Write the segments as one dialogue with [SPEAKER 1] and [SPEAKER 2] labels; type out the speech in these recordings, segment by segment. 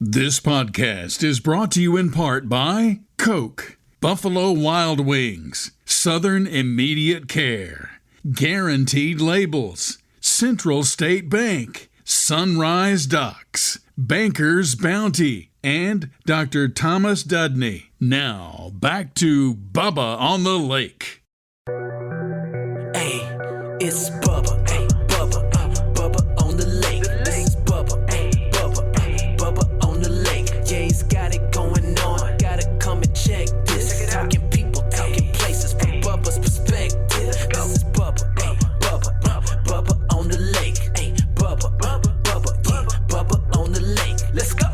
[SPEAKER 1] This podcast is brought to you in part by Coke, Buffalo Wild Wings, Southern Immediate Care, Guaranteed Labels, Central State Bank, Sunrise Docks, Banker's Bounty, and Dr. Thomas Dudney. Now, back to Bubba on the Lake.
[SPEAKER 2] Hey, it's Bubba, hey, Bubba, Bubba on the lake. This is Bubba, hey, Bubba on the lake. Yeah, he's got it going on, gotta come and check this. Talking people, talking places from Bubba's perspective. This is Bubba, hey, Bubba on the lake. Hey, Bubba, yeah, Bubba on the lake. Let's go.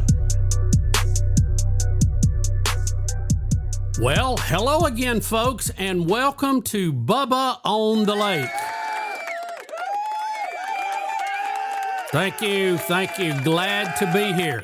[SPEAKER 3] Well, hello again, folks, and welcome to Bubba on the Lake. Thank you. Glad to be here.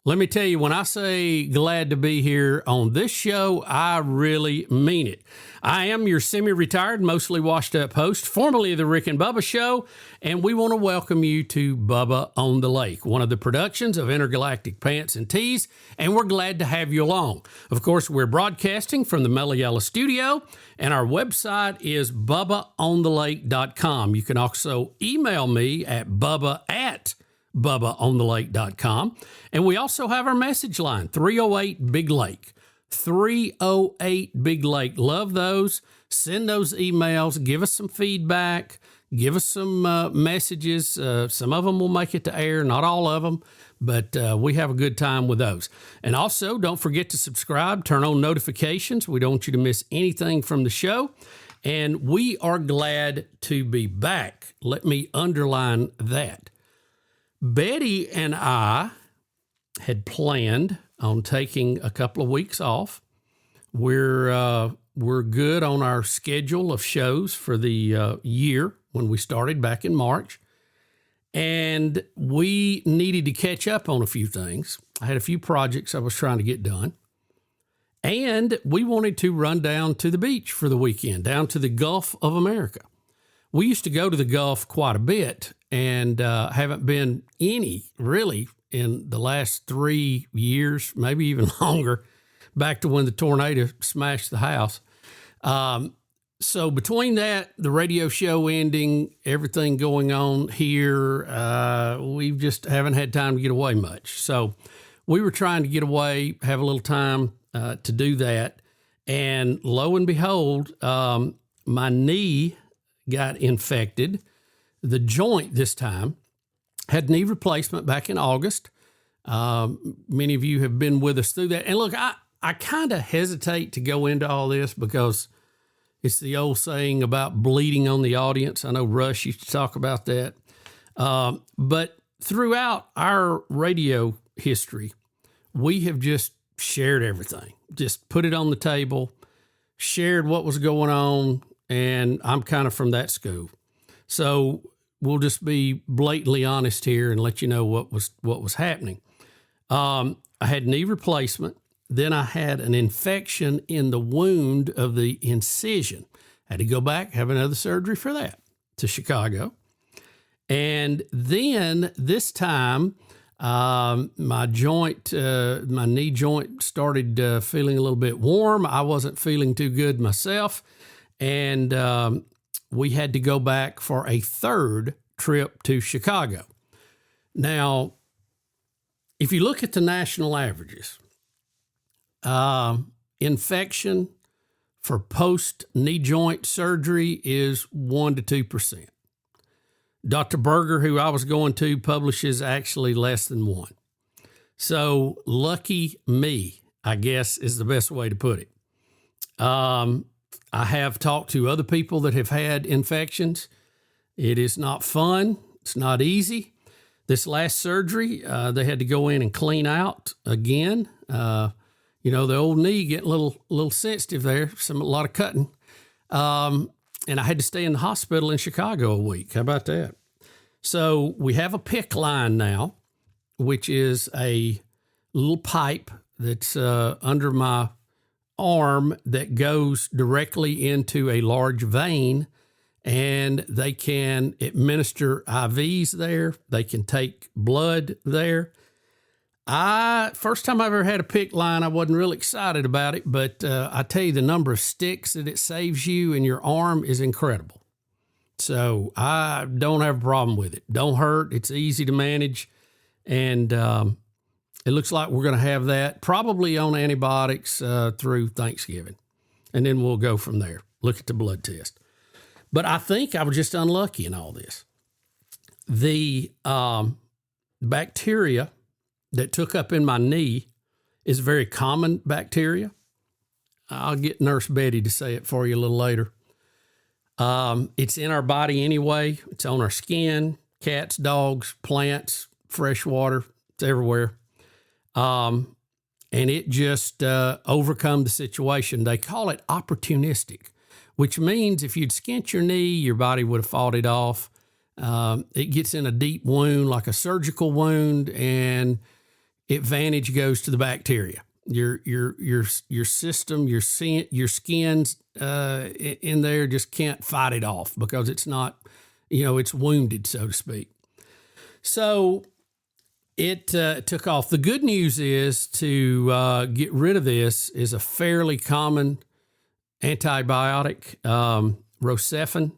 [SPEAKER 3] Let me tell you, when I say glad to be here on this show, I really mean it. I am your semi-retired, mostly washed-up host, formerly of the Rick and Bubba Show, and we want to welcome you to Bubba on the Lake, one of the productions of Intergalactic Pants and Tees, and we're glad to have you along. Of course, we're broadcasting from the Mellow Yellow Studio, and our website is bubbaonthelake.com. You can also email me at bubbaonthelake.com, and we also have our message line, 308-BIG-LAKE. 308 Big Lake. Love those. Send those emails. Give us some feedback. Give us some messages. Some of them will make it to air, not all of them, but we have a good time with those. And also, don't forget to subscribe, turn on notifications. We don't want you to miss anything from the show. And we are glad to be back. Let me underline that. Betty and I had planned on taking a couple of weeks off. We're good on our schedule of shows for the year when we started back in March, and we needed to catch up on a few things. I had a few projects I was trying to get done, and we wanted to run down to the beach for the weekend, down to the Gulf of America. We used to go to the Gulf quite a bit, and haven't been any, really, in the last 3 years, maybe even longer, back to when the tornado smashed the house. So between that, the radio show ending, everything going on here, we just haven't had time to get away much. So we were trying to get away, have a little time to do that. And lo and behold, my knee got infected. The joint this time. Had knee replacement back in August. Many of you have been with us through that. And look, I kind of hesitate to go into all this because it's the old saying about bleeding on the audience. I know Rush used to talk about that. But throughout our radio history, we have just shared everything, just put it on the table, shared what was going on, and I'm kind of from that school. So we'll just be blatantly honest here and let you know what was happening. I had knee replacement. Then I had an infection in the wound of the incision. Had to go back, have another surgery for that to Chicago. And then this time, my knee joint started feeling a little bit warm. I wasn't feeling too good myself. And we had to go back for a third trip to Chicago. Now, if you look at the national averages, infection for post-knee joint surgery is 1% to 2%. Dr. Berger, who I was going to, publishes actually less than 1%. So lucky me, I guess, is the best way to put it. I have talked to other people that have had infections. It is not fun. It's not easy. This last surgery, they had to go in and clean out again. The old knee getting a little sensitive there, a lot of cutting. And I had to stay in the hospital in Chicago a week. How about that? So we have a PICC line now, which is a little pipe that's under my arm that goes directly into a large vein, and they can administer IVs there. They can take blood there. First time I ever had a PICC line, I wasn't real excited about it, but I tell you, the number of sticks that it saves you in your arm is incredible. So I don't have a problem with it. Don't hurt. It's easy to manage. And it looks like we're going to have that probably on antibiotics through Thanksgiving. And then we'll go from there. Look at the blood test. But I think I was just unlucky in all this. The bacteria that took up in my knee is a very common bacteria. I'll get Nurse Betty to say it for you a little later. It's in our body anyway. It's on our skin, cats, dogs, plants, fresh water. It's everywhere. And it just overcome the situation. They call it opportunistic, which means if you'd skint your knee, your body would have fought it off. It gets in a deep wound, like a surgical wound, and advantage goes to the bacteria. Your system, your skin's in there just can't fight it off because it's not, it's wounded, so to speak. So it took off. The good news is to get rid of this is a fairly common antibiotic. Rocephin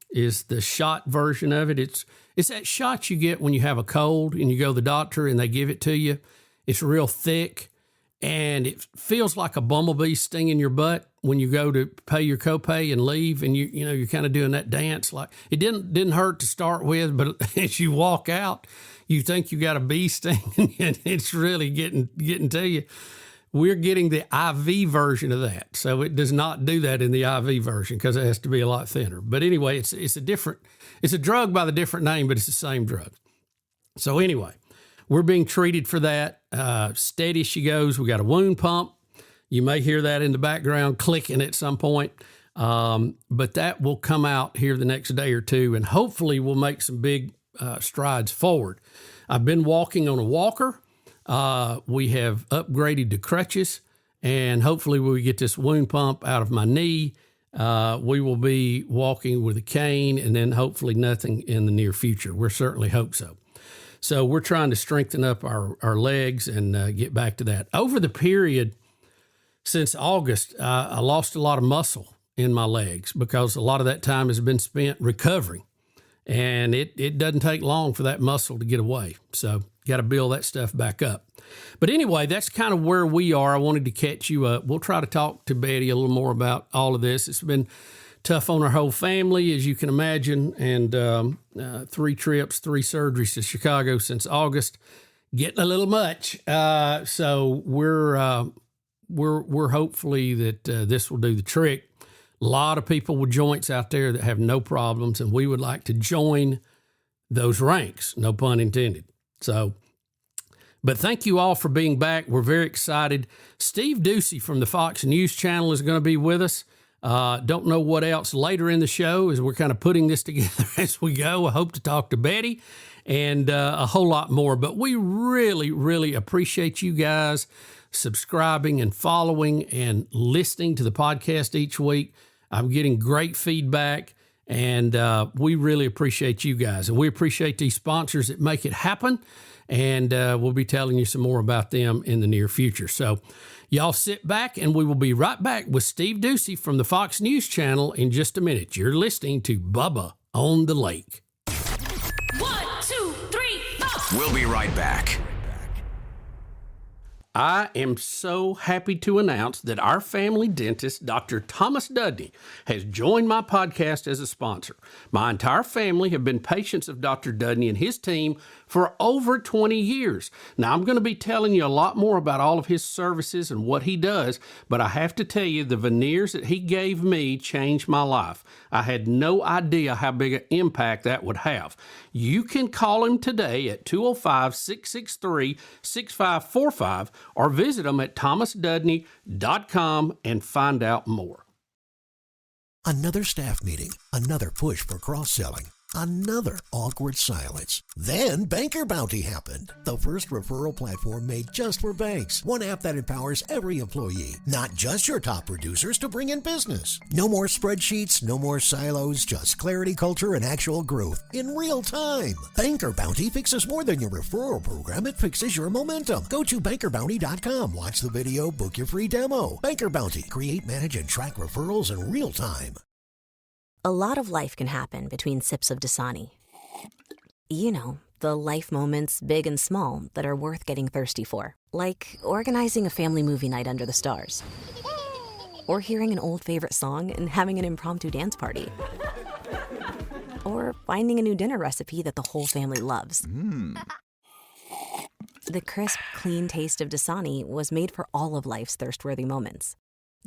[SPEAKER 3] is the shot version of it. It's that shot you get when you have a cold and you go to the doctor and they give it to you. It's real thick and it feels like a bumblebee stinging your butt when you go to pay your copay and leave, and you're kind of doing that dance. Like it didn't hurt to start with, but as you walk out, you think you got a bee sting and it's really getting to you. We're getting the IV version of that. So it does not do that in the IV version because it has to be a lot thinner. But anyway, it's a drug by the different name, but it's the same drug. So anyway, we're being treated for that. Steady she goes. We got a wound pump. You may hear that in the background clicking at some point. But that will come out here the next day or two, and hopefully we'll make some big strides forward. I've been walking on a walker. We have upgraded to crutches, and hopefully when we get this wound pump out of my knee, we will be walking with a cane, and then hopefully nothing in the near future. We certainly hope so. So we're trying to strengthen up our legs and get back to that. Over the period since August, I lost a lot of muscle in my legs because a lot of that time has been spent recovering. And it doesn't take long for that muscle to get away. So got to build that stuff back up. But anyway, that's kind of where we are. I wanted to catch you up. We'll try to talk to Betty a little more about all of this. It's been tough on our whole family, as you can imagine. And 3 trips, 3 surgeries to Chicago since August, getting a little much. So we're hopefully that this will do the trick. A lot of people with joints out there that have no problems, and we would like to join those ranks, no pun intended. So, but thank you all for being back. We're very excited. Steve Doocy from the Fox News Channel is going to be with us. Don't know what else later in the show as we're kind of putting this together as we go. I hope to talk to Betty and a whole lot more. But we really, really appreciate you guys subscribing and following and listening to the podcast each week. I'm getting great feedback, and we really appreciate you guys. And we appreciate these sponsors that make it happen, and we'll be telling you some more about them in the near future. So y'all sit back, and we will be right back with Steve Doocy from the Fox News Channel in just a minute. You're listening to Bubba on the Lake.
[SPEAKER 4] 1, 2, 3, 4.
[SPEAKER 2] We'll be right back.
[SPEAKER 3] I am so happy to announce that our family dentist, Dr. Thomas Dudney, has joined my podcast as a sponsor. My entire family have been patients of Dr. Dudney and his team for over 20 years. Now, I'm going to be telling you a lot more about all of his services and what he does, but I have to tell you, the veneers that he gave me changed my life. I had no idea how big an impact that would have. You can call him today at 205-663-6545 or visit him at thomasdudney.com and find out more.
[SPEAKER 5] Another staff meeting, another push for cross-selling. Another awkward silence. Then Banker Bounty happened. The first referral platform made just for banks. One app that empowers every employee, not just your top producers, to bring in business. No more spreadsheets, no more silos, just clarity, culture, and actual growth in real time. Banker Bounty fixes more than your referral program. It fixes your momentum. Go to bankerbounty.com, watch the video, book your free demo. Banker Bounty. Create, manage, and track referrals in real time.
[SPEAKER 6] A lot of life can happen between sips of Dasani. You know, the life moments, big and small, that are worth getting thirsty for. Like organizing a family movie night under the stars. Or hearing an old favorite song and having an impromptu dance party. Or finding a new dinner recipe that the whole family loves. The crisp, clean taste of Dasani was made for all of life's thirst-worthy moments.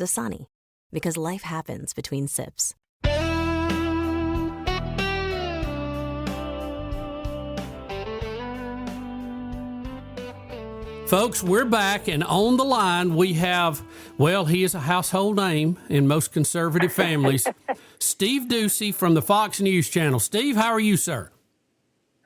[SPEAKER 6] Dasani, because life happens between sips.
[SPEAKER 3] Folks, we're back, and on the line we have, well, he is a household name in most conservative families, Steve Doocy from the Fox News Channel. Steve, how are you, sir?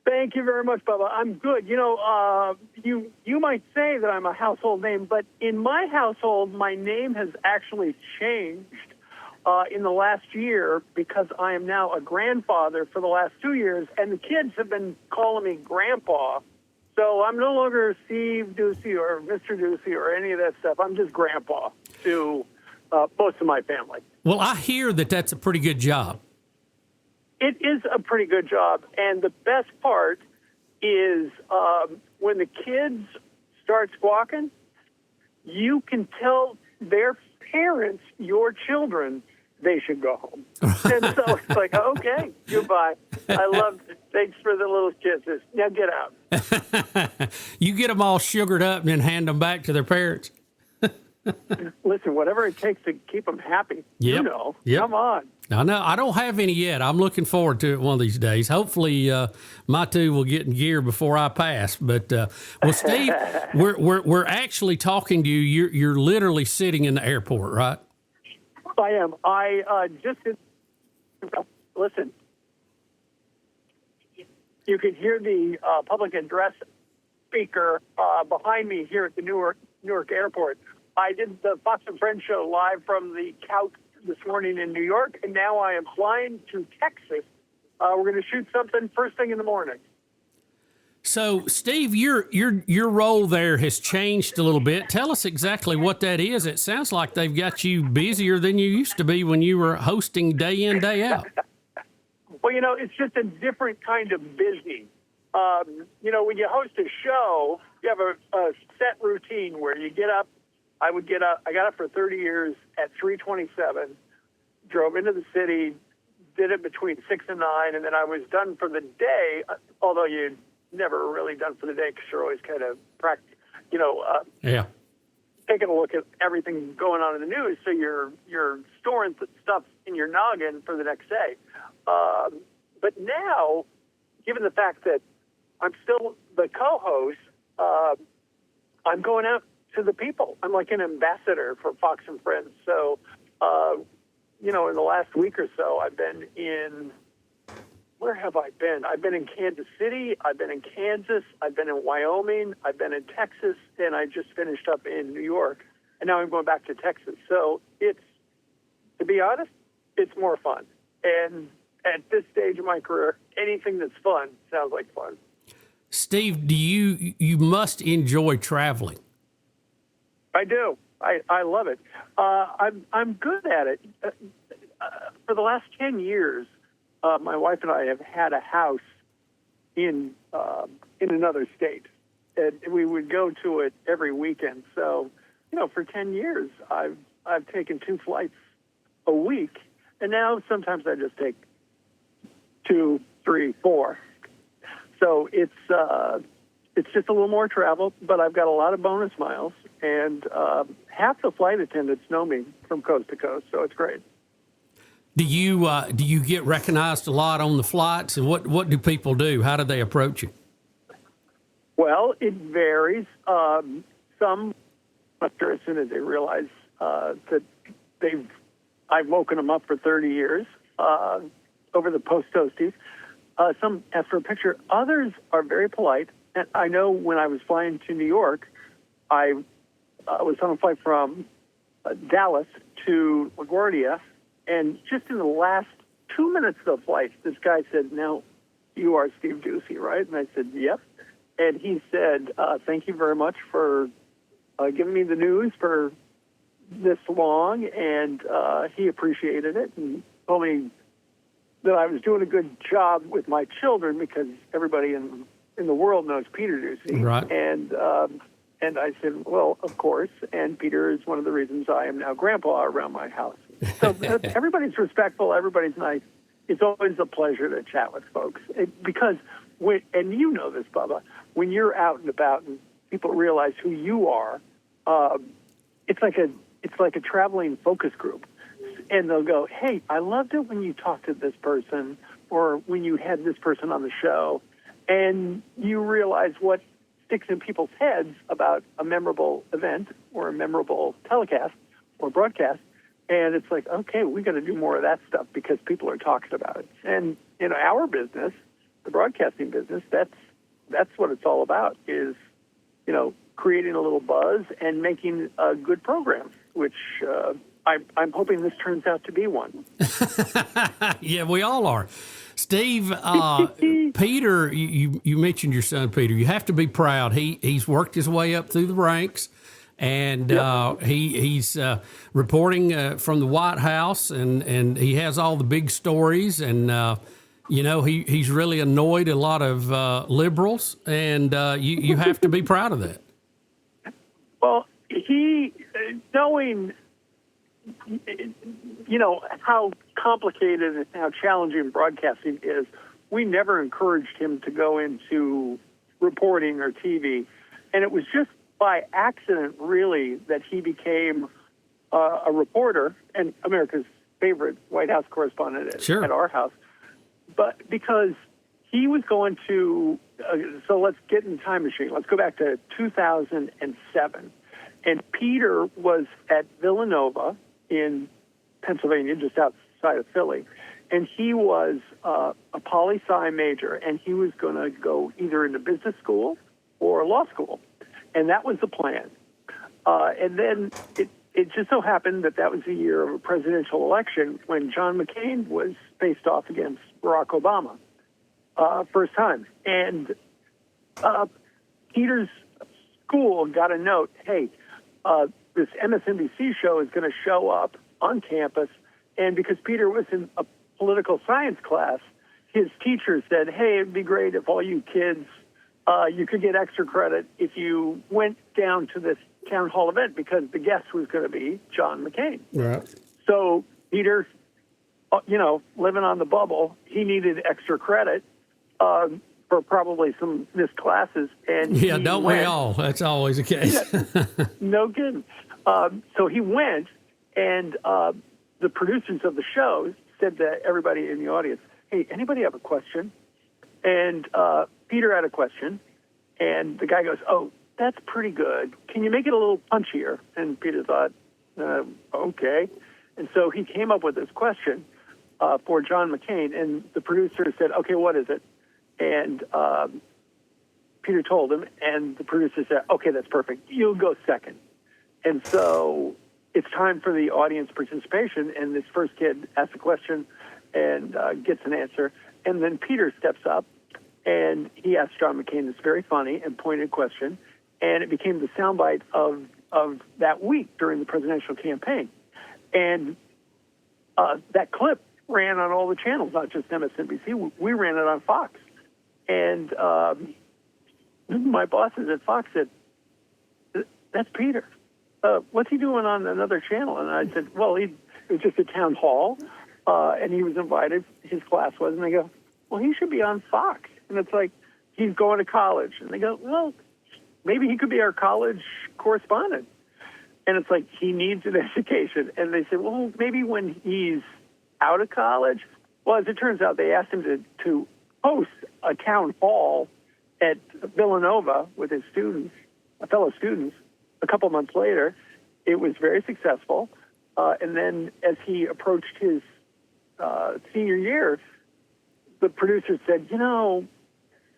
[SPEAKER 7] Thank you very much, Bubba. I'm good. You know, you might say that I'm a household name, but in my household, my name has actually changed in the last year because I am now a grandfather for the last 2 years, and the kids have been calling me Grandpa. So I'm no longer Steve Doocy or Mr. Doocy or any of that stuff. I'm just Grandpa to most of my family.
[SPEAKER 3] Well, I hear that that's a pretty good job.
[SPEAKER 7] It is a pretty good job. And the best part is when the kids start squawking, you can tell their parents, your children, they should go home. And so it's like, okay, goodbye. I love it. Thanks for the little kisses. Now get out.
[SPEAKER 3] You get them all sugared up and then hand them back to their parents.
[SPEAKER 7] Listen, whatever it takes to keep them happy, you know.
[SPEAKER 3] Yep.
[SPEAKER 7] Come on.
[SPEAKER 3] I know. I don't have any yet. I'm looking forward to it one of these days. Hopefully, my two will get in gear before I pass. But well, Steve, we're actually talking to you. You're literally sitting in the airport, right?
[SPEAKER 7] I am. I just listen. You can hear the public address speaker behind me here at the Newark Airport. I did the Fox and Friends show live from the couch this morning in New York, and now I am flying to Texas. We're going to shoot something first thing in the morning.
[SPEAKER 3] So, Steve, your role there has changed a little bit. Tell us exactly what that is. It sounds like they've got you busier than you used to be when you were hosting day in, day out.
[SPEAKER 7] Well, you know, it's just a different kind of busy. You know, when you host a show, you have a set routine where you get up. I got up for 30 years at 3:27, drove into the city, did it between 6 and 9, and then I was done for the day, although you're never really done for the day because you're always kind of, taking a look at everything going on in the news, so you're storing stuff in your noggin for the next day. But now, given the fact that I'm still the co-host, I'm going out to the people. I'm like an ambassador for Fox and Friends. So, in the last week or so, I've been in, where have I been? I've been in Kansas City, I've been in Kansas, I've been in Wyoming, I've been in Texas, and I just finished up in New York, and now I'm going back to Texas. So to be honest, it's more fun. And at this stage of my career, anything that's fun sounds like fun.
[SPEAKER 3] Steve, you must enjoy traveling.
[SPEAKER 7] I do. I love it. I'm good at it. For the last 10 years, my wife and I have had a house in another state, and we would go to it every weekend. So, for 10 years, I've taken 2 flights a week, and now sometimes I just take 2, 3, 4. So it's just a little more travel, but I've got a lot of bonus miles, and half the flight attendants know me from coast to coast, so it's great.
[SPEAKER 3] Do you get recognized a lot on the flights, and what do people do? How do they approach you?
[SPEAKER 7] Well, it varies. Some, after as soon as they realize that I've woken them up for 30 years over the post toasties. Some ask for a picture. Others are very polite. And I know when I was flying to New York, I was on a flight from Dallas to LaGuardia, and just in the last 2 minutes of the flight, this guy said, "Now, you are Steve Doocy, right?" And I said, "Yep." And he said, "Thank you very much for giving me the news for this long," and he appreciated it and told me that I was doing a good job with my children because everybody in the world knows Peter Doocy.
[SPEAKER 3] Right.
[SPEAKER 7] And I said, "Well, of course." And Peter is one of the reasons I am now grandpa around my house. So everybody's respectful. Everybody's nice. It's always a pleasure to chat with folks because and you know this, Bubba, when you're out and about and people realize who you are, it's like a traveling focus group. And they'll go, "Hey, I loved it when you talked to this person or when you had this person on the show." And you realize what sticks in people's heads about a memorable event or a memorable telecast or broadcast. And it's like, okay, we got to do more of that stuff because people are talking about it. And in our business, the broadcasting business, that's what it's all about is, creating a little buzz and making a good program, which I'm hoping this turns out to be one.
[SPEAKER 3] Yeah, we all are. Steve, Peter, you mentioned your son, Peter. You have to be proud. He's worked his way up through the ranks, and he's reporting from the White House, and he has all the big stories, and he's really annoyed a lot of liberals, and you have to be proud of that.
[SPEAKER 7] Well, he knowing how complicated and how challenging broadcasting is, we never encouraged him to go into reporting or TV. And it was just by accident, really, that he became a reporter and America's favorite White House correspondent at our house. But because he was going to, so let's get in the time machine. Let's go back to 2007. And Peter was at Villanova in Pennsylvania, just outside of Philly. And he was a poli-sci major, and he was going to go either into business school or law school. And that was the plan. And then it just so happened that was the year of a presidential election when John McCain was faced off against Barack Obama, first time. And Peter's school got a note, hey, this MSNBC show is going to show up on campus. And because Peter was in a political science class, his teacher said, hey, it'd be great if all you kids, you could get extra credit if you went down to this town hall event because the guest was going to be John McCain.
[SPEAKER 3] Right.
[SPEAKER 7] So Peter, living on the bubble, he needed extra credit for probably some missed classes. And
[SPEAKER 3] yeah, don't we all? That's always the case.
[SPEAKER 7] No kidding. So he went, and the producers of the show said to everybody in the audience, hey, anybody have a question? And Peter had a question, and the guy goes, oh, that's pretty good. Can you make it a little punchier? And Peter thought, okay. And so he came up with this question for John McCain, and the producer said, okay, what is it? And Peter told him, and the producer said, okay, that's perfect. You'll go second. And so it's time for the audience participation, and this first kid asks a question and gets an answer. And then Peter steps up, and he asks John McCain this very funny and pointed question, and it became the soundbite of that week during the presidential campaign. And that clip ran on all the channels, not just MSNBC. We ran it on Fox. And my bosses at Fox said, that's Peter. What's he doing on another channel? And I said, well, it was just a town hall, and he was invited. His class was. And they go, well, he should be on Fox. And it's like, he's going to college. And they go, well, maybe he could be our college correspondent. And it's like, he needs an education. And they said, well, maybe when he's out of college. Well, as it turns out, they asked him to host a town hall at Villanova with his students, fellow students. A couple months later, it was very successful. And then as he approached his senior year, the producer said,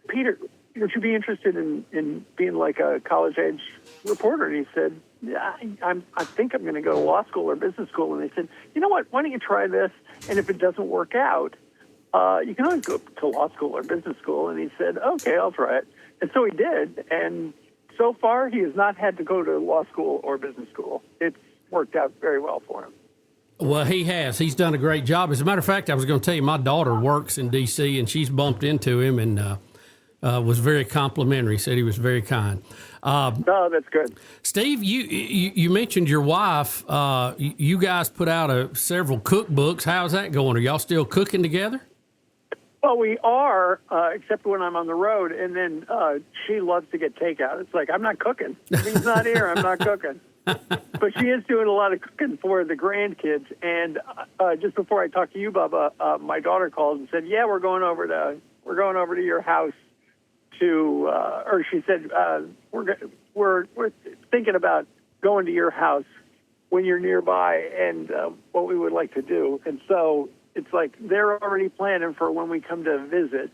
[SPEAKER 7] Peter, would you be interested in being like a college-age reporter? And he said, yeah, I think I'm going to go to law school or business school. And they said, you know what, why don't you try this? And if it doesn't work out, you can always go to law school or business school. And he said, okay, I'll try it. And so he did. And so far, he has not had to go to law school or business school. It's worked out very well for him.
[SPEAKER 3] Well, he has. He's done a great job. As a matter of fact, I was going to tell you, my daughter works in D.C., and she's bumped into him and was very complimentary, said he was very kind.
[SPEAKER 7] Oh, that's good.
[SPEAKER 3] Steve, you mentioned your wife. You guys put out several cookbooks. How's that going? Are y'all still cooking together?
[SPEAKER 7] Well, we are, except when I'm on the road, and then she loves to get takeout. It's like, I'm not cooking. If he's not here, I'm not cooking. But she is doing a lot of cooking for the grandkids. And just before I talked to you, Bubba, my daughter called and said, "Yeah, we're going over to your house to," or she said, "We're thinking about going to your house when you're nearby, and what we would like to do." And so it's like they're already planning for when we come to visit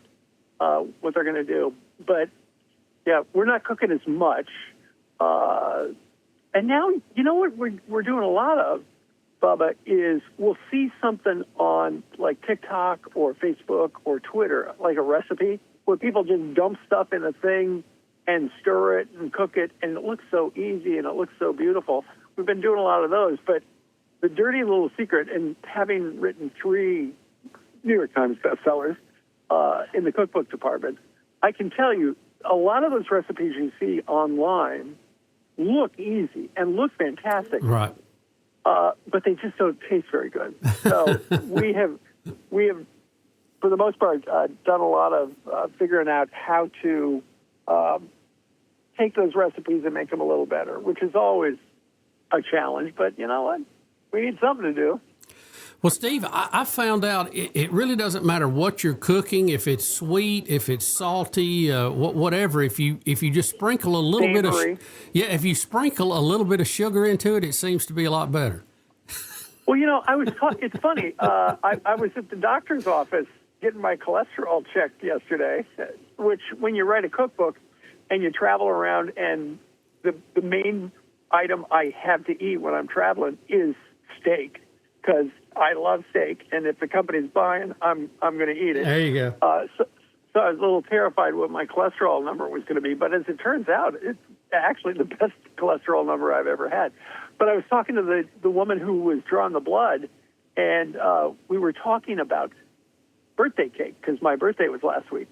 [SPEAKER 7] what they're going to do. But yeah, we're not cooking as much. And now, you know what we're doing a lot of, Bubba, is we'll see something on like TikTok or Facebook or Twitter, like a recipe, where people just dump stuff in a thing and stir it and cook it, and it looks so easy and it looks so beautiful. We've been doing a lot of those, but the dirty little secret, and having written 3 New York Times bestsellers in the cookbook department, I can tell you a lot of those recipes you see online look easy and look fantastic.
[SPEAKER 3] Right.
[SPEAKER 7] But they just don't taste very good. So we have, for the most part, done a lot of figuring out how to take those recipes and make them a little better, which is always a challenge. But you know what? We need something to do.
[SPEAKER 3] Well, Steve, I found out it really doesn't matter what you're cooking, if it's sweet, if it's salty, whatever. If you just sprinkle a little bit of if you sprinkle a little bit of sugar into it, it seems to be a lot better.
[SPEAKER 7] Well, it's funny. I was at the doctor's office getting my cholesterol checked yesterday, which when you write a cookbook and you travel around, and the main item I have to eat when I'm traveling is steak, because I love steak, and if the company's buying, I'm going to eat it.
[SPEAKER 3] There you go.
[SPEAKER 7] So I was a little terrified what my cholesterol number was going to be, but as it turns out, it's actually the best cholesterol number I've ever had. But I was talking to the woman who was drawing the blood, and we were talking about birthday cake, because my birthday was last week.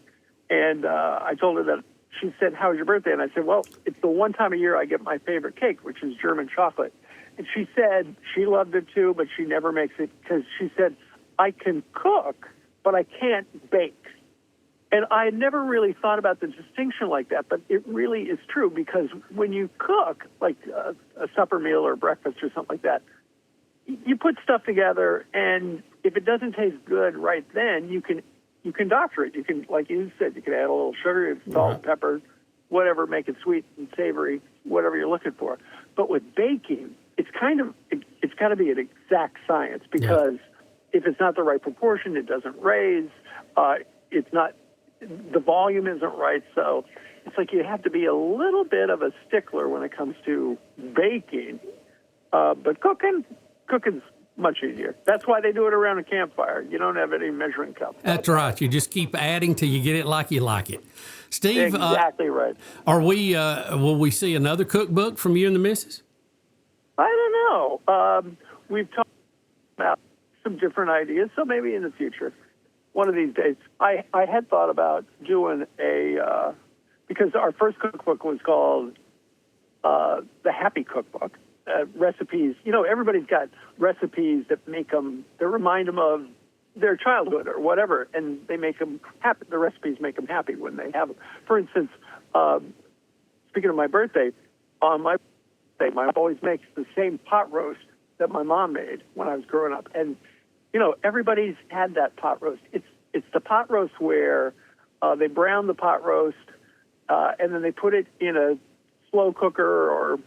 [SPEAKER 7] And I told her that. She said, "How was your birthday?" And I said, "Well, it's the one time a year I get my favorite cake, which is German chocolate." And she said she loved it too, but she never makes it because she said, "I can cook, but I can't bake." And I had never really thought about the distinction like that, but it really is true, because when you cook, like a supper meal or breakfast or something like that, you put stuff together, and if it doesn't taste good right then, you can doctor it. You can, like you said, you can add a little sugar, salt, pepper, whatever, make it sweet and savory, whatever you're looking for. But with baking, it's got to be an exact science, because if it's not the right proportion, it doesn't raise. The volume isn't right. So it's like you have to be a little bit of a stickler when it comes to baking. But cooking's much easier. That's why they do it around a campfire. You don't have any measuring cup.
[SPEAKER 3] That's right. You just keep adding till you get it like you like it. Steve,
[SPEAKER 7] exactly right.
[SPEAKER 3] Will we see another cookbook from you and the missus?
[SPEAKER 7] I don't know. We've talked about some different ideas, so maybe in the future, one of these days. I had thought about doing because our first cookbook was called The Happy Cookbook. Recipes, everybody's got recipes that remind them of their childhood or whatever, and they make them happy. The recipes make them happy when they have them. For instance, speaking of my birthday, on my birthday, my mom always makes the same pot roast that my mom made when I was growing up. And, everybody's had that pot roast. It's the pot roast where they brown the pot roast, and then they put it in a slow cooker or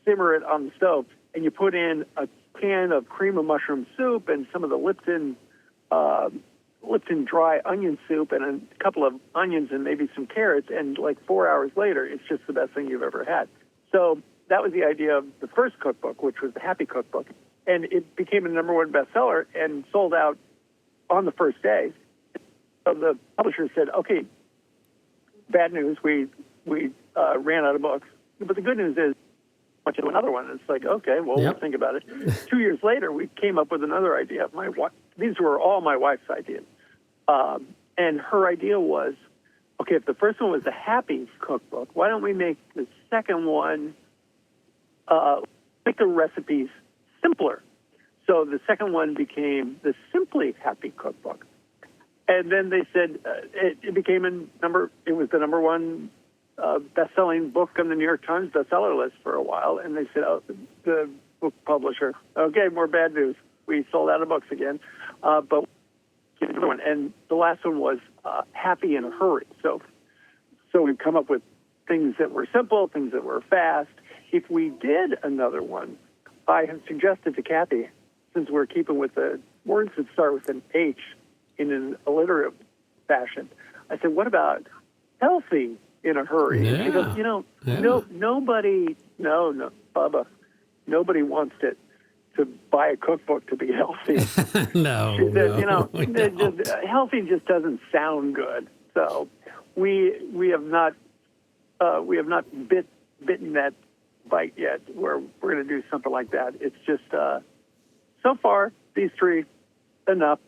[SPEAKER 7] simmer it on the stove, and you put in a can of cream of mushroom soup and some of the Lipton Lipton dry onion soup and a couple of onions and maybe some carrots, and like 4 hours later, it's just the best thing you've ever had. So that was the idea of the first cookbook, which was the Happy Cookbook, and it became a #1 bestseller and sold out on the first day. So the publisher said, "Okay, bad news, we ran out of books, but the good news is, I want you to do another one." And it's like, okay, well, we'll think about it. 2 years later, we came up with another idea. These were all my wife's ideas. And her idea was, okay, if the first one was the Happy Cookbook, why don't we make the second one, make the recipes simpler? So the second one became the Simply Happy Cookbook. And then they said it became it was the #1 best-selling book on the New York Times bestseller list for a while. And they said, oh, the book publisher, okay, more bad news. We sold out of books again. But another one. And the last one was Happy in a Hurry. So we've come up with things that were simple, things that were fast. If we did another one, I have suggested to Kathy, since we're keeping with the words that start with an H in an alliterative fashion, I said, what about healthy in a hurry?
[SPEAKER 3] Yeah.
[SPEAKER 7] And she goes, nobody, Bubba, nobody wants to buy a cookbook to be healthy.
[SPEAKER 3] No,
[SPEAKER 7] She said,
[SPEAKER 3] no.
[SPEAKER 7] healthy just doesn't sound good. So we have not bitten that bite yet where we're going to do something like that. It's just so far these three enough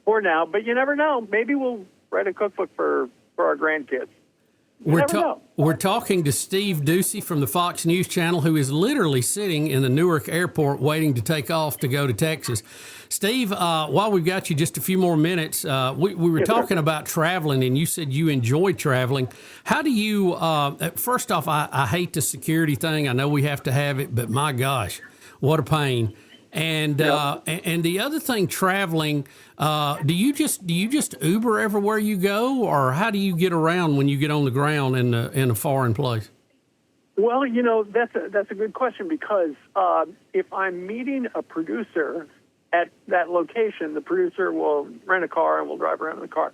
[SPEAKER 7] for now, but you never know. Maybe we'll write a cookbook for our grandkids.
[SPEAKER 3] We're talking to Steve Doocy from the Fox News Channel, who is literally sitting in the Newark airport waiting to take off to go to Texas. Steve, while we've got you just a few more minutes, we were talking about traveling, and you said you enjoy traveling. How do you, first off, I hate the security thing. I know we have to have it, but my gosh, what a pain. And and the other thing, traveling, do you just Uber everywhere you go, or how do you get around when you get on the ground in a foreign place?
[SPEAKER 7] Well, that's a good question, because if I'm meeting a producer at that location, the producer will rent a car and we'll drive around in the car.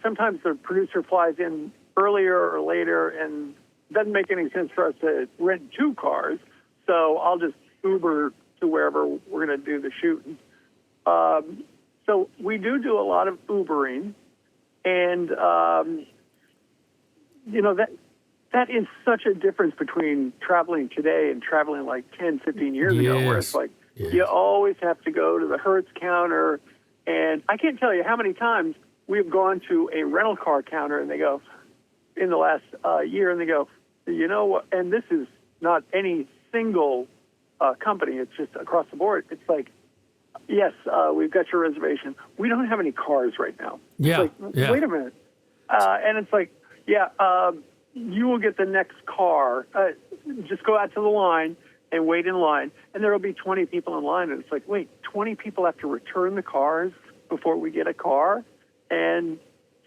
[SPEAKER 7] Sometimes the producer flies in earlier or later, and it doesn't make any sense for us to rent two cars, so I'll just Uber to wherever we're going to do the shooting. So we do a lot of Ubering, and that is such a difference between traveling today and traveling like 10, 15 years ago, where it's like you always have to go to the Hertz counter, and I can't tell you how many times we've gone to a rental car counter and they go, in the last year, and they go, you know what, and this is not any single company, it's just across the board. It's like, yes, we've got your reservation. We don't have any cars right now.
[SPEAKER 3] Yeah.
[SPEAKER 7] It's like, wait a minute. And it's like, you will get the next car. Just go out to the line and wait in line, and there will be 20 people in line. And it's like, wait, 20 people have to return the cars before we get a car? And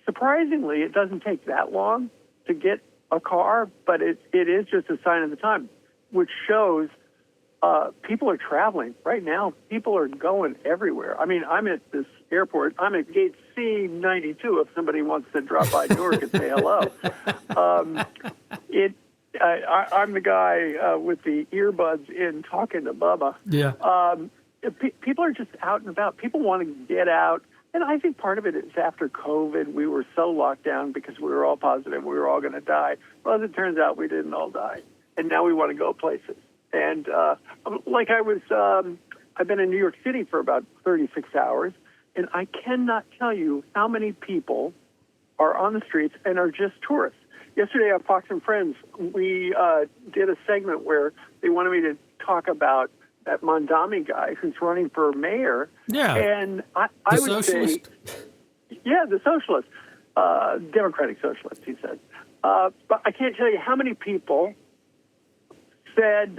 [SPEAKER 7] surprisingly, it doesn't take that long to get a car, but it is just a sign of the time, which shows people are traveling. Right now, people are going everywhere. I mean, I'm at this airport. I'm at gate C92 if somebody wants to drop by Newark and say hello. I'm the guy with the earbuds in talking to Bubba.
[SPEAKER 3] Yeah.
[SPEAKER 7] People are just out and about. People want to get out. And I think part of it is after COVID, we were so locked down because we were all positive we were all going to die. Well, as it turns out, we didn't all die. And now we want to go places. And I've been in New York City for about 36 hours, and I cannot tell you how many people are on the streets and are just tourists. Yesterday on Fox and Friends, we did a segment where they wanted me to talk about that Mondami guy who's running for mayor.
[SPEAKER 3] Yeah.
[SPEAKER 7] And I would
[SPEAKER 3] socialist?
[SPEAKER 7] say, the socialist, Democratic socialist, he said. But I can't tell you how many people said,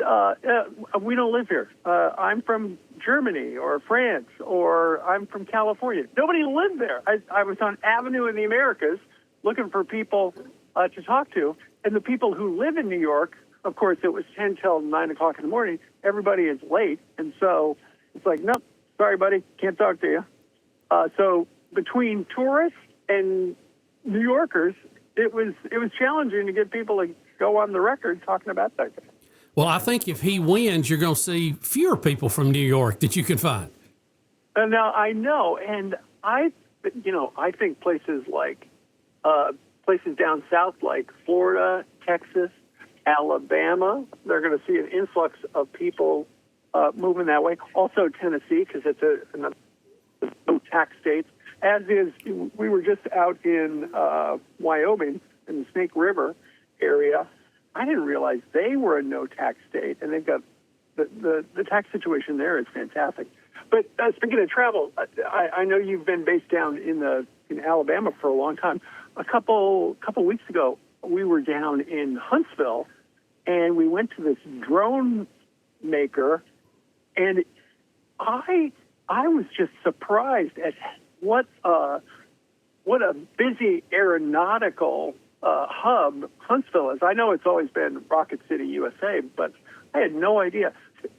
[SPEAKER 7] we don't live here. I'm from Germany or France, or I'm from California. Nobody lived there. I was on Avenue in the Americas looking for people to talk to, and the people who live in New York, of course, it was 10 till 9 o'clock in the morning. Everybody is late, and so it's like, nope, sorry, buddy, can't talk to you. So between tourists and New Yorkers, it was challenging to get people to go on the record talking about that guy.
[SPEAKER 3] Well, I think if he wins, you're going to see fewer people from New York that you can find.
[SPEAKER 7] Now I know, and I think places like places down south, like Florida, Texas, Alabama, they're going to see an influx of people moving that way. Also Tennessee, because it's another tax state. As is, we were just out in Wyoming, in the Snake River area. I didn't realize they were a no-tax state, and they've got the tax situation there is fantastic. But speaking of travel, I know you've been based down in Alabama for a long time. A couple weeks ago, we were down in Huntsville, and we went to this drone maker, and I was just surprised at what a busy aeronautical hub Huntsville is. I know it's always been Rocket City, USA, but I had no idea.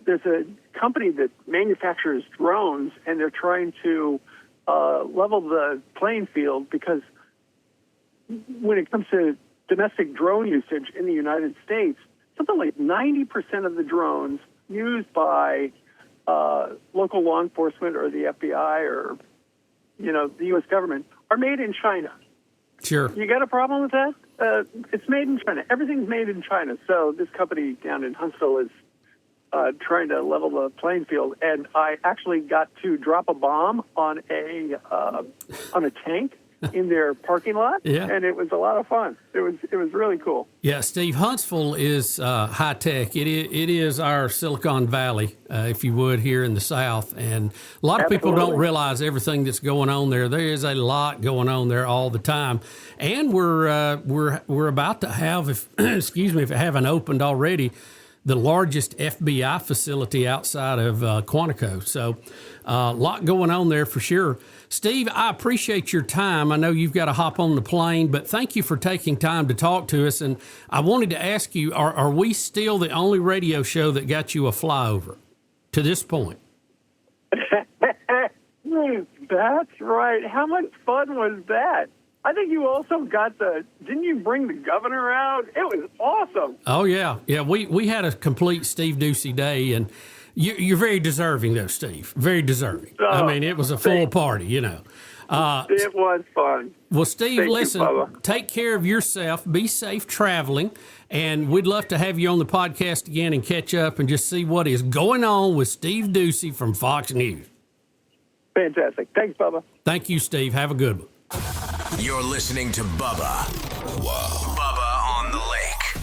[SPEAKER 7] There's a company that manufactures drones, and they're trying to level the playing field because when it comes to domestic drone usage in the United States, something like 90% of the drones used by local law enforcement or the FBI or, the U.S. government are made in China.
[SPEAKER 3] Sure.
[SPEAKER 7] You got a problem with that? It's made in China. Everything's made in China. So this company down in Huntsville is trying to level the playing field. And I actually got to drop a bomb on a tank in their parking lot, and it was a lot of fun. It was really cool.
[SPEAKER 3] Yeah, Steve, Huntsville is high tech. It is our Silicon Valley, if you would, here in the South. And a lot of people don't realize everything that's going on there. There is a lot going on there all the time, and we're about to have, if if it haven't opened already, the largest FBI facility outside of Quantico. So a lot going on there for sure. Steve, I appreciate your time. I know you've got to hop on the plane, but thank you for taking time to talk to us. And I wanted to ask you, are we still the only radio show that got you a flyover to this point?
[SPEAKER 7] That's right. How much fun was that? I think you also got didn't you bring the governor out? It was awesome.
[SPEAKER 3] Oh, yeah. Yeah, we had a complete Steve Doocy day, and you're very deserving, though, Steve. Very deserving. I mean, it was a full party, It
[SPEAKER 7] was fun.
[SPEAKER 3] Well, Steve, listen, take care of yourself. Be safe traveling, and we'd love to have you on the podcast again and catch up and just see what is going on with Steve Doocy from Fox News.
[SPEAKER 7] Fantastic. Thanks, Bubba.
[SPEAKER 3] Thank you, Steve. Have a good one.
[SPEAKER 8] You're listening to Bubba. Whoa. Bubba on the Lake.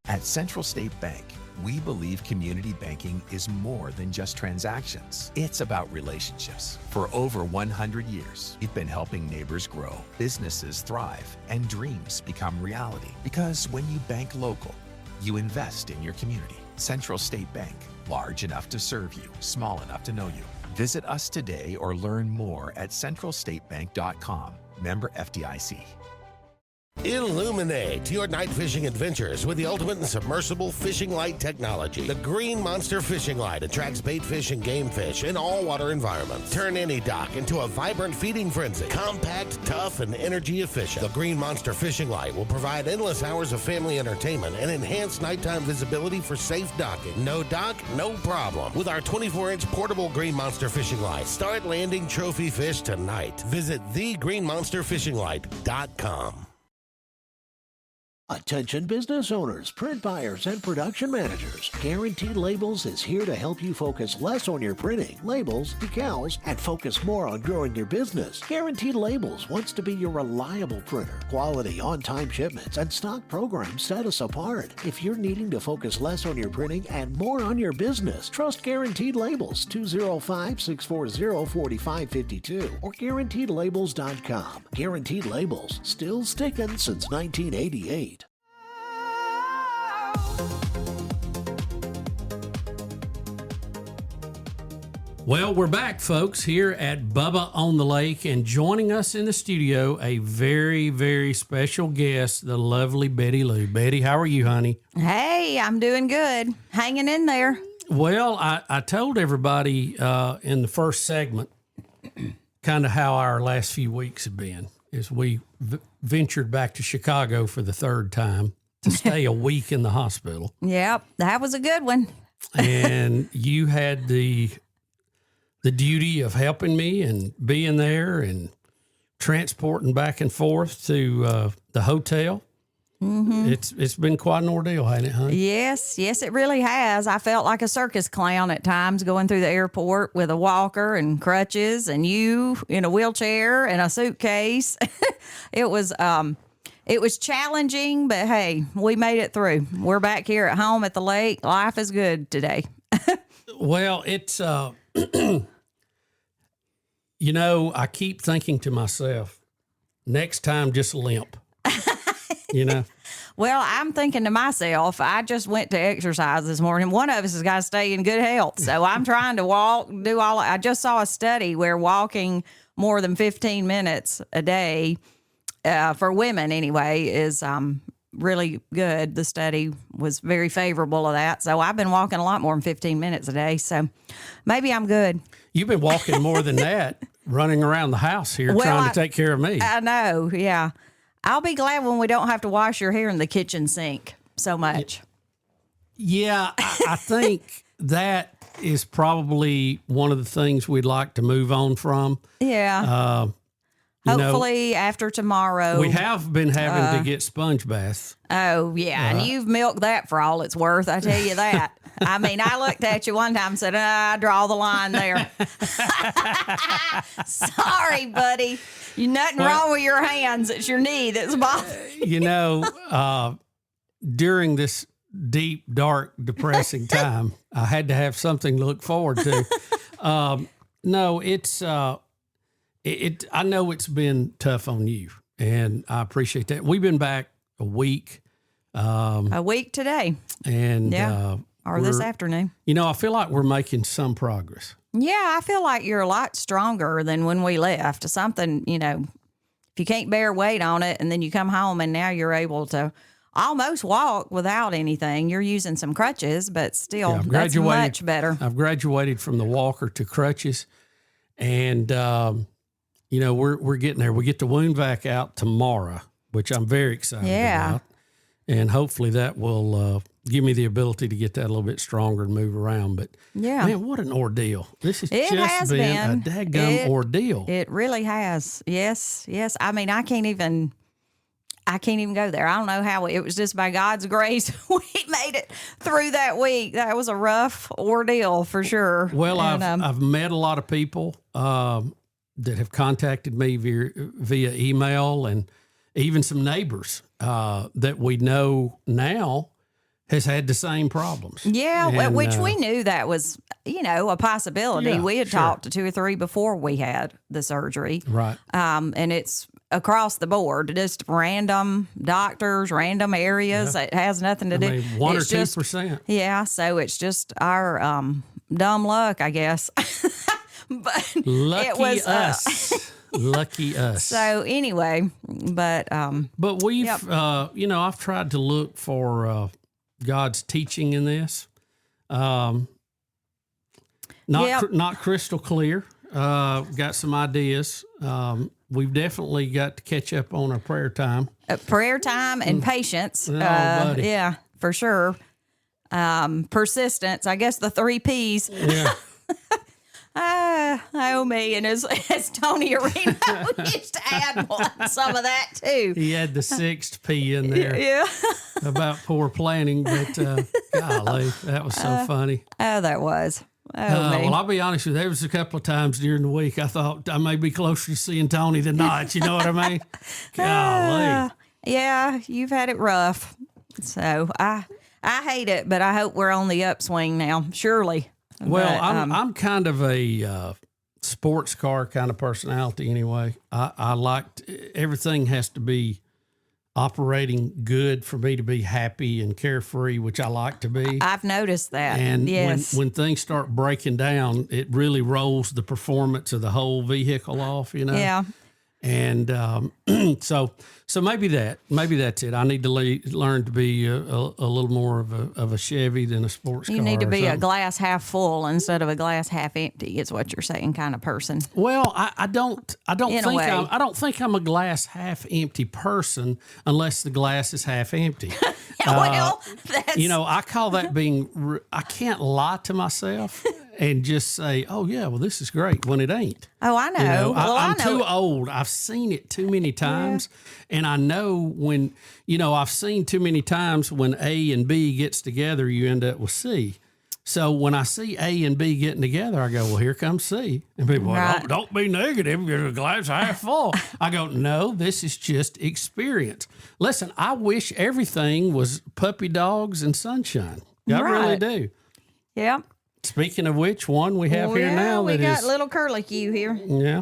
[SPEAKER 9] At Central State Bank, we believe community banking is more than just transactions. It's about relationships. For over 100 years, we've been helping neighbors grow, businesses thrive, and dreams become reality. Because when you bank local, you invest in your community. Central State Bank, large enough to serve you, small enough to know you. Visit us today or learn more at centralstatebank.com. Member FDIC.
[SPEAKER 5] Illuminate your night fishing adventures with the ultimate in submersible fishing light technology. The Green Monster Fishing Light attracts bait fish and game fish in all water environments. Turn any dock into a vibrant feeding frenzy. Compact, tough, and energy efficient. The Green Monster Fishing Light will provide endless hours of family entertainment and enhanced nighttime visibility for safe docking. No dock, no problem. With our 24-inch portable Green Monster Fishing Light, start landing trophy fish tonight. Visit thegreenmonsterfishinglight.com. Attention business owners, print buyers, and production managers. Guaranteed Labels is here to help you focus less on your printing, labels, decals, and focus more on growing your business. Guaranteed Labels wants to be your reliable printer. Quality, on-time shipments, and stock programs set us apart. If you're needing to focus less on your printing and more on your business, trust Guaranteed Labels, 205-640-4552 or GuaranteedLabels.com. Guaranteed Labels, still sticking since 1988.
[SPEAKER 3] Well, we're back, folks, here at Bubba on the Lake, and joining us in the studio, a very, very special guest, the lovely Betty Lou. Betty, how are you, honey?
[SPEAKER 10] Hey, I'm doing good. Hanging in there.
[SPEAKER 3] Well, I told everybody in the first segment kind of how our last few weeks have been. Is we ventured back to Chicago for the third time to stay a week in the hospital.
[SPEAKER 10] Yep, that was a good one.
[SPEAKER 3] And you had the duty of helping me and being there and transporting back and forth to the hotel. Mm-hmm. It's been quite an ordeal, hasn't it, honey?
[SPEAKER 10] Yes, it really has. I felt like a circus clown at times going through the airport with a walker and crutches, and you in a wheelchair and a suitcase. It was challenging, but hey, we made it through. We're back here at home at the lake. Life is good today.
[SPEAKER 3] Well, it's I keep thinking to myself, next time just limp.
[SPEAKER 10] Well, I'm thinking to myself, I just went to exercise this morning. One of us has got to stay in good health. So I'm trying to walk, I just saw a study where walking more than 15 minutes a day, for women anyway, is really good. The study was very favorable of that. So I've been walking a lot more than 15 minutes a day. So maybe I'm good.
[SPEAKER 3] You've been walking more than that, running around the house here trying to take care of me.
[SPEAKER 10] I know, yeah. I'll be glad when we don't have to wash your hair in the kitchen sink so much.
[SPEAKER 3] Yeah, I think that is probably one of the things we'd like to move on from.
[SPEAKER 10] Yeah. Hopefully after tomorrow.
[SPEAKER 3] We have been having to get sponge baths.
[SPEAKER 10] Oh, yeah. And you've milked that for all it's worth. I tell you that. I mean, I looked at you one time and said, I draw the line there. Sorry, buddy. Nothing wrong with your hands. It's your knee that's bothering
[SPEAKER 3] during this deep, dark, depressing time, I had to have something to look forward to. I know it's been tough on you, and I appreciate that. We've been back a week.
[SPEAKER 10] A week today.
[SPEAKER 3] And
[SPEAKER 10] or this afternoon.
[SPEAKER 3] I feel like we're making some progress.
[SPEAKER 10] Yeah, I feel like you're a lot stronger than when we left. Something, if you can't bear weight on it and then you come home and now you're able to almost walk without anything. You're using some crutches, but still, that's much better.
[SPEAKER 3] I've graduated from the walker to crutches, and we're getting there. We get the wound vac out tomorrow, which I'm very excited about, and hopefully that will give me the ability to get that a little bit stronger and move around. But man, what an ordeal! This has just been a daggum ordeal.
[SPEAKER 10] It really has. Yes. I mean, I can't even go there. I don't know how. It was just by God's grace we made it through that week. That was a rough ordeal for sure.
[SPEAKER 3] Well, I've met a lot of people that have contacted me via email, and even some neighbors that we know now has had the same problems.
[SPEAKER 10] Yeah, and, which we knew that was, a possibility.
[SPEAKER 3] Yeah,
[SPEAKER 10] we had talked to 2 or 3 before we had the surgery.
[SPEAKER 3] Right.
[SPEAKER 10] And it's across the board, just random doctors, random areas. It has nothing to do.
[SPEAKER 3] 1 or 2%.
[SPEAKER 10] Yeah, so it's just our dumb luck, I guess. But
[SPEAKER 3] lucky
[SPEAKER 10] it was
[SPEAKER 3] us. Lucky us.
[SPEAKER 10] So anyway, but
[SPEAKER 3] we've I've tried to look for God's teaching in this. Not crystal clear. Got some ideas. We've definitely got to catch up on our prayer time.
[SPEAKER 10] Prayer time and patience.
[SPEAKER 3] Buddy.
[SPEAKER 10] Yeah, for sure. Persistence. I guess the 3 Ps.
[SPEAKER 3] Yeah.
[SPEAKER 10] Oh me, and as Tony Areno used to add some of that too.
[SPEAKER 3] He had the 6th P in there.
[SPEAKER 10] Yeah.
[SPEAKER 3] About poor planning, but golly, that was so funny.
[SPEAKER 10] Oh, that was. Me.
[SPEAKER 3] Well, I'll be honest with you. There was a couple of times during the week I thought I may be closer to seeing Tony than not. You know what I mean? Golly.
[SPEAKER 10] Yeah, you've had it rough. So I hate it, but I hope we're on the upswing now. Surely.
[SPEAKER 3] Well,
[SPEAKER 10] but,
[SPEAKER 3] I'm kind of a sports car kind of personality anyway. I liked everything has to be operating good for me to be happy and carefree, which I like to be.
[SPEAKER 10] I've noticed that.
[SPEAKER 3] And
[SPEAKER 10] yes.
[SPEAKER 3] when things start breaking down, it really rolls the performance of the whole vehicle off,
[SPEAKER 10] Yeah.
[SPEAKER 3] And so maybe that's it. I need to learn to be a little more of a Chevy than a sports car.
[SPEAKER 10] You need to be a
[SPEAKER 3] something.
[SPEAKER 10] glass half full instead of a glass half empty. Is what you're saying, kind of person.
[SPEAKER 3] Well, I don't
[SPEAKER 10] In a
[SPEAKER 3] think
[SPEAKER 10] way.
[SPEAKER 3] I don't think I'm a glass half empty person unless the glass is half empty.
[SPEAKER 10] Well, that's
[SPEAKER 3] I call that being. I can't lie to myself and just say, "Oh yeah, well this is great," when it ain't.
[SPEAKER 10] Oh, I know. Well,
[SPEAKER 3] I'm
[SPEAKER 10] I know.
[SPEAKER 3] too old. I've seen it too many times, and I know when I've seen too many times when A and B gets together, you end up with C. So when I see A and B getting together, I go, well, here comes C. And people are
[SPEAKER 10] Right.
[SPEAKER 3] like, don't be negative. Your glass half full. I go, no, this is just experience. Listen, I wish everything was puppy dogs and sunshine. I really
[SPEAKER 10] Right.
[SPEAKER 3] do.
[SPEAKER 10] Yeah.
[SPEAKER 3] Speaking of which, one we have here now
[SPEAKER 10] we
[SPEAKER 3] that
[SPEAKER 10] got
[SPEAKER 3] is,
[SPEAKER 10] little Curly Q here.
[SPEAKER 3] yeah,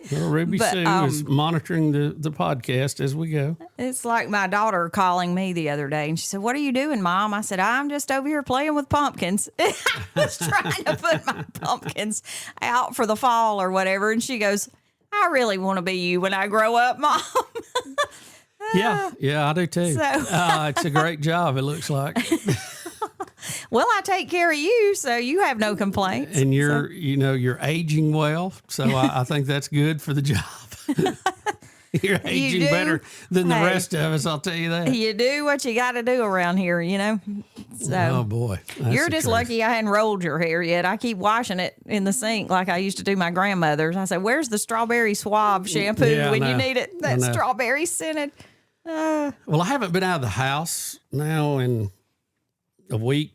[SPEAKER 3] well, Ruby
[SPEAKER 10] But,
[SPEAKER 3] Sue is monitoring the podcast as we go.
[SPEAKER 10] It's like my daughter calling me the other day, and she said, "What are you doing, Mom?" I said, "I'm just over here playing with pumpkins." I was trying to put my pumpkins out for the fall or whatever, and she goes, "I really want to be you when I grow up, Mom."
[SPEAKER 3] Yeah, I do too.
[SPEAKER 10] So-
[SPEAKER 3] It's a great job, it looks like.
[SPEAKER 10] Well, I take care of you, so you have no complaints.
[SPEAKER 3] And you're aging well, so I think that's good for the job. You're aging
[SPEAKER 10] do?
[SPEAKER 3] better than the
[SPEAKER 10] Hey.
[SPEAKER 3] rest of us, I'll tell you that.
[SPEAKER 10] You do what you got to do around here, So
[SPEAKER 3] Oh boy, that's
[SPEAKER 10] you're
[SPEAKER 3] the
[SPEAKER 10] just
[SPEAKER 3] truth.
[SPEAKER 10] lucky I hadn't rolled your hair yet. I keep washing it in the sink like I used to do my grandmother's. I said, "Where's the strawberry suave shampoo
[SPEAKER 3] Yeah, I
[SPEAKER 10] when you
[SPEAKER 3] know.
[SPEAKER 10] need it?
[SPEAKER 3] I
[SPEAKER 10] That
[SPEAKER 3] know.
[SPEAKER 10] strawberry scented."
[SPEAKER 3] Well, I haven't been out of the house now in a week.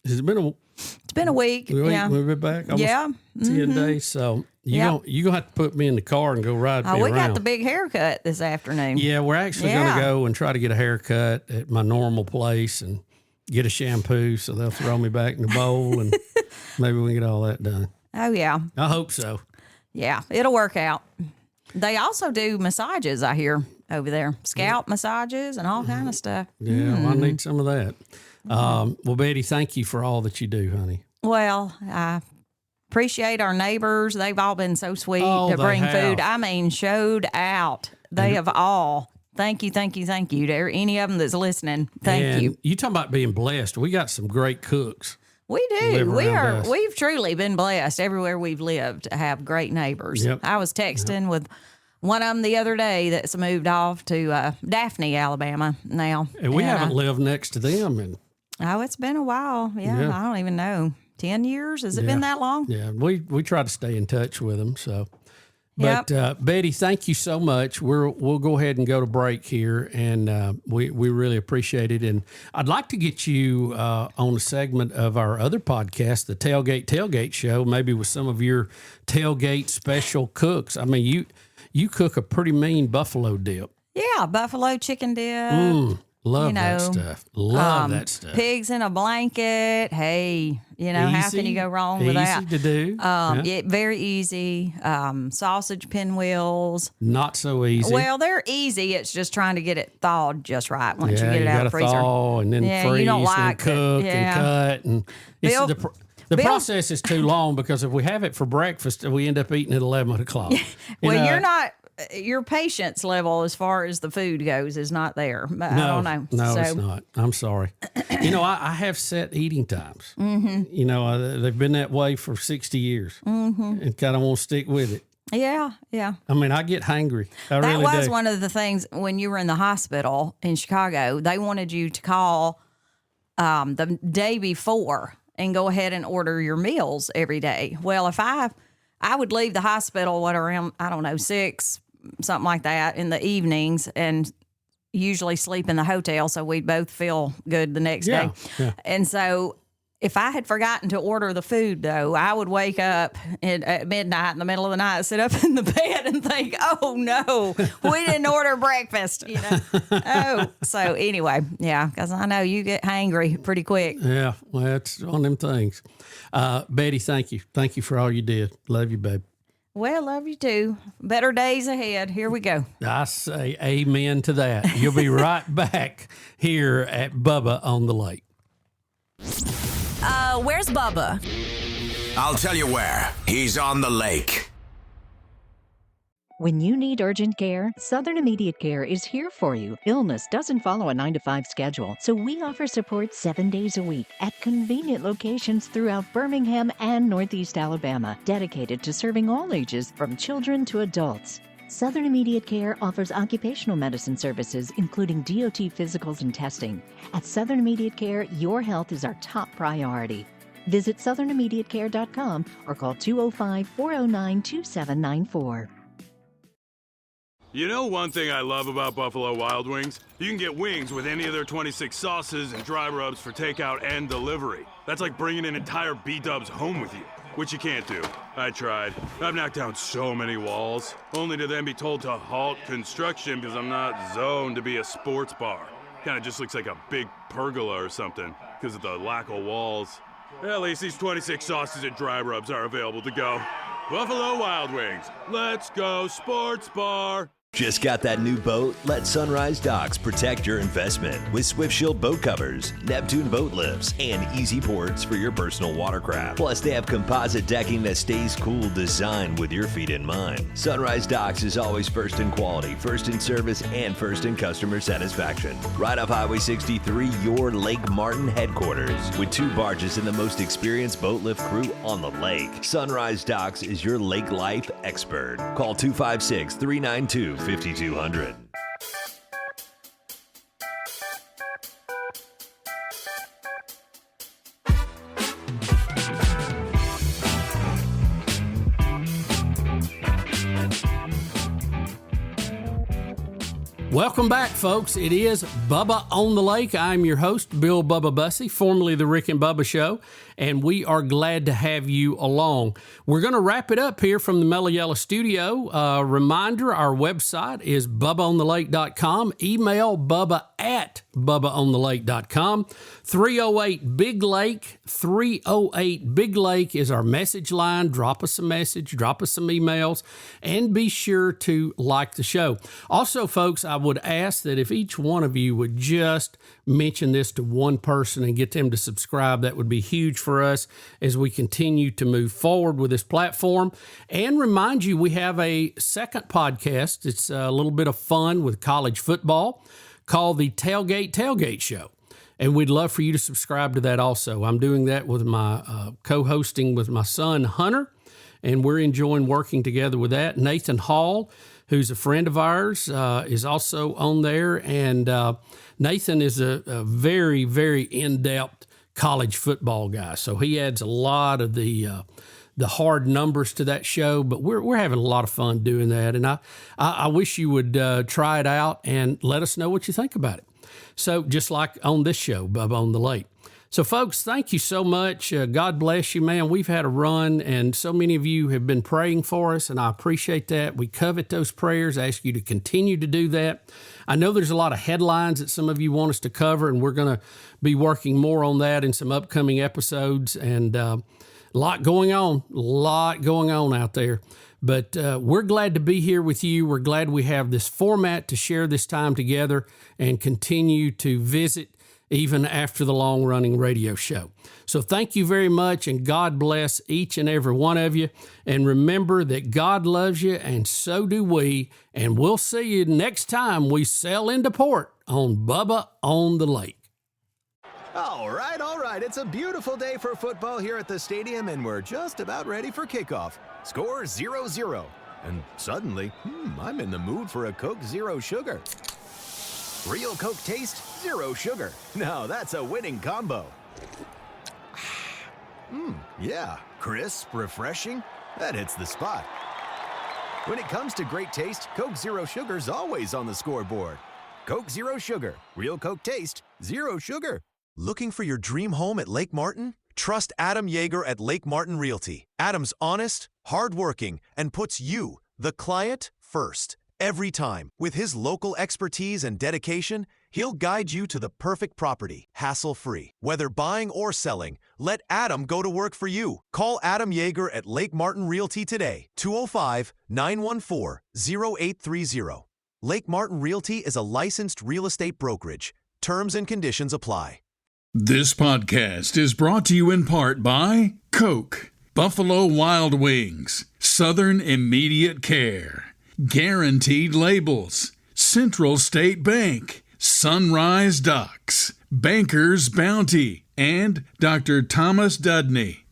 [SPEAKER 3] Has it been a
[SPEAKER 10] It's been a week.
[SPEAKER 3] week?
[SPEAKER 10] Yeah.
[SPEAKER 3] We've been back almost
[SPEAKER 10] Yeah.
[SPEAKER 3] 10 days. So you're gonna have to put me in the car and go ride
[SPEAKER 10] Oh,
[SPEAKER 3] me
[SPEAKER 10] we
[SPEAKER 3] around.
[SPEAKER 10] got the big haircut this afternoon.
[SPEAKER 3] Yeah, we're actually
[SPEAKER 10] Yeah.
[SPEAKER 3] going to go and try to get a haircut at my normal place and get a shampoo, so they'll throw me back in the bowl and maybe we can get all that done.
[SPEAKER 10] Oh, yeah.
[SPEAKER 3] I hope so.
[SPEAKER 10] Yeah. It'll work out. They also do massages, I hear, over there. Scalp massages and all kind of stuff.
[SPEAKER 3] Yeah, well, I need some of that. Well, Betty, thank you for all that you do, honey.
[SPEAKER 10] Well, I appreciate our neighbors. They've all been so sweet
[SPEAKER 3] Oh,
[SPEAKER 10] to
[SPEAKER 3] they
[SPEAKER 10] bring
[SPEAKER 3] have.
[SPEAKER 10] food. I mean, showed out. They have all. Thank you to any of them that's listening. Thank
[SPEAKER 3] And
[SPEAKER 10] you.
[SPEAKER 3] You talking about being blessed. We got some great cooks.
[SPEAKER 10] We do.
[SPEAKER 3] live around us.
[SPEAKER 10] We've truly been blessed everywhere we've lived to have great neighbors.
[SPEAKER 3] Yep.
[SPEAKER 10] I was texting with one of them the other day that's moved off to Daphne, Alabama now.
[SPEAKER 3] And we haven't lived next to them. And
[SPEAKER 10] Oh, it's been a while. Yeah,
[SPEAKER 3] Yeah.
[SPEAKER 10] I don't even know. 10 years? Has it been that long?
[SPEAKER 3] yeah, we try to stay in touch with them. So, but Betty, thank you so much. We'll go ahead and go to break here, and we really appreciate it. And I'd like to get you on a segment of our other podcast, the Tailgate Show, maybe with some of your tailgate special cooks. I mean, you cook a pretty mean buffalo dip.
[SPEAKER 10] Yeah, buffalo chicken dip.
[SPEAKER 3] Love that stuff. Love that stuff.
[SPEAKER 10] Pigs in a blanket. Hey, how can you go wrong with that?
[SPEAKER 3] Easy to do.
[SPEAKER 10] Yeah, very easy. Sausage pinwheels.
[SPEAKER 3] Not so easy.
[SPEAKER 10] Well, they're easy. It's just trying to get it thawed just right once you
[SPEAKER 3] yeah,
[SPEAKER 10] get it out
[SPEAKER 3] gotta
[SPEAKER 10] of the freezer.
[SPEAKER 3] thaw and then
[SPEAKER 10] Yeah,
[SPEAKER 3] freeze
[SPEAKER 10] you don't
[SPEAKER 3] and
[SPEAKER 10] like it.
[SPEAKER 3] cook
[SPEAKER 10] Yeah.
[SPEAKER 3] and cut. And it's
[SPEAKER 10] Bill-
[SPEAKER 3] the
[SPEAKER 10] Bill-
[SPEAKER 3] process is too long because if we have it for breakfast, we end up eating at 11 o'clock.
[SPEAKER 10] Well, you're not. Your patience level as far as the food goes is not there. I don't know.
[SPEAKER 3] No,
[SPEAKER 10] So,
[SPEAKER 3] it's not. I'm sorry. I have set eating times. Mm-hmm. They've been that way for 60 years and kind of want to stick with it.
[SPEAKER 10] Yeah.
[SPEAKER 3] I mean, I get hangry. I
[SPEAKER 10] That
[SPEAKER 3] really
[SPEAKER 10] was
[SPEAKER 3] do.
[SPEAKER 10] one of the things when you were in the hospital in Chicago. They wanted you to call the day before and go ahead and order your meals every day. Well, if I would leave the hospital around, I don't know, 6, something like that in the evenings, and usually sleep in the hotel so we'd both feel good the next day.
[SPEAKER 3] Yeah.
[SPEAKER 10] And so if I had forgotten to order the food, though, I would wake up at midnight in the middle of the night, sit up in the bed and think, oh, no, we didn't order breakfast, So anyway, yeah, because I know you get hangry pretty quick.
[SPEAKER 3] Yeah, well, that's one of them things. Betty, thank you. Thank you for all you did. Love you, babe.
[SPEAKER 10] Well, love you too. Better days ahead. Here we go.
[SPEAKER 3] I say amen to that. You'll be right back here at Bubba on the Lake.
[SPEAKER 4] Where's Bubba?
[SPEAKER 8] I'll tell you where. He's on the lake.
[SPEAKER 11] When you need urgent care, Southern Immediate Care is here for you. Illness doesn't follow a 9-to-5 schedule, so we offer support 7 days a week at convenient locations throughout Birmingham and Northeast Alabama, dedicated to serving all ages from children to adults. Southern Immediate Care offers occupational medicine services, including DOT physicals and testing. At Southern Immediate Care, your health is our top priority. Visit southernimmediatecare.com or call 205-409-2794.
[SPEAKER 12] You know one thing I love about Buffalo Wild Wings? You can get wings with any of their 26 sauces and dry rubs for takeout and delivery. That's like bringing an entire B-dubs home with you, which you can't do. I tried. I've knocked down so many walls, only to then be told to halt construction because I'm not zoned to be a sports bar. Kinda just looks like a big pergola or something because of the lack of walls. At least these 26 sauces and dry rubs are available to go. Buffalo Wild Wings. Let's go sports bar.
[SPEAKER 13] Just got that new boat? Let Sunrise Docks protect your investment with Swift Shield boat covers, Neptune boat lifts, and easy ports for your personal watercraft. Plus, they have composite decking that stays cool, designed with your feet in mind. Sunrise Docks is always first in quality, first in service, and first in customer satisfaction. Right off Highway 63, your Lake Martin headquarters, with 2 barges and the most experienced boat lift crew on the lake. Sunrise Docks is your lake life expert. Call 256-392-5200.
[SPEAKER 3] Welcome back, folks. It is Bubba on the Lake. I'm your host, Bill Bubba Bussey, formerly The Rick and Bubba Show, and we are glad to have you along. We're going to wrap it up here from the Mellow Yellow Studio. Reminder, our website is bubbaonthelake.com. Email bubba@bubbaonthelake.com. 308 Big Lake. 308 Big Lake is our message line. Drop us a message, drop us some emails, and be sure to like the show. Also, folks, I would ask that if each one of you would just mention this to one person and get them to subscribe, that would be huge for us as we continue to move forward with this platform. And remind you, we have a second podcast. It's a little bit of fun with college football called the Tailgate Show. And we'd love for you to subscribe to that also. I'm doing that with my co-hosting with my son, Hunter, and we're enjoying working together with that. Nathan Hall, who's a friend of ours, is also on there. And Nathan is a very, very in-depth college football guy. So he adds a lot of the hard numbers to that show, but we're having a lot of fun doing that. And I wish you would try it out and let us know what you think about it. So just like on this show, Bubba on the Lake. So, folks, thank you so much. God bless you, man. We've had a run, and so many of you have been praying for us, and I appreciate that. We covet those prayers. I ask you to continue to do that. I know there's a lot of headlines that some of you want us to cover, and we're going to be working more on that in some upcoming episodes, and a lot going on out there. But we're glad to be here with you. We're glad we have this format to share this time together and continue to visit even after the long-running radio show. So thank you very much, and God bless each and every one of you. And remember that God loves you, and so do we. And we'll see you next time we sail into port on Bubba on the Lake.
[SPEAKER 9] All right. It's a beautiful day for football here at the stadium, and we're just about ready for kickoff. Score 0-0. And suddenly, I'm in the mood for a Coke Zero Sugar. Real Coke taste, zero sugar. Now that's a winning combo. Yeah, crisp, refreshing. That hits the spot. When it comes to great taste, Coke Zero Sugar's always on the scoreboard. Coke Zero Sugar. Real Coke taste, zero sugar.
[SPEAKER 14] Looking for your dream home at Lake Martin? Trust Adam Yeager at Lake Martin Realty. Adam's honest, hardworking, and puts you, the client, first. Every time. With his local expertise and dedication, he'll guide you to the perfect property, hassle-free. Whether buying or selling, let Adam go to work for you. Call Adam Yeager at Lake Martin Realty today, 205-914-0830. Lake Martin Realty is a licensed real estate brokerage. Terms and conditions apply.
[SPEAKER 1] This podcast is brought to you in part by Coke, Buffalo Wild Wings, Southern Immediate Care, Guaranteed Labels, Central State Bank, Sunrise Docks, Banker's Bounty, and Dr. Thomas Dudney.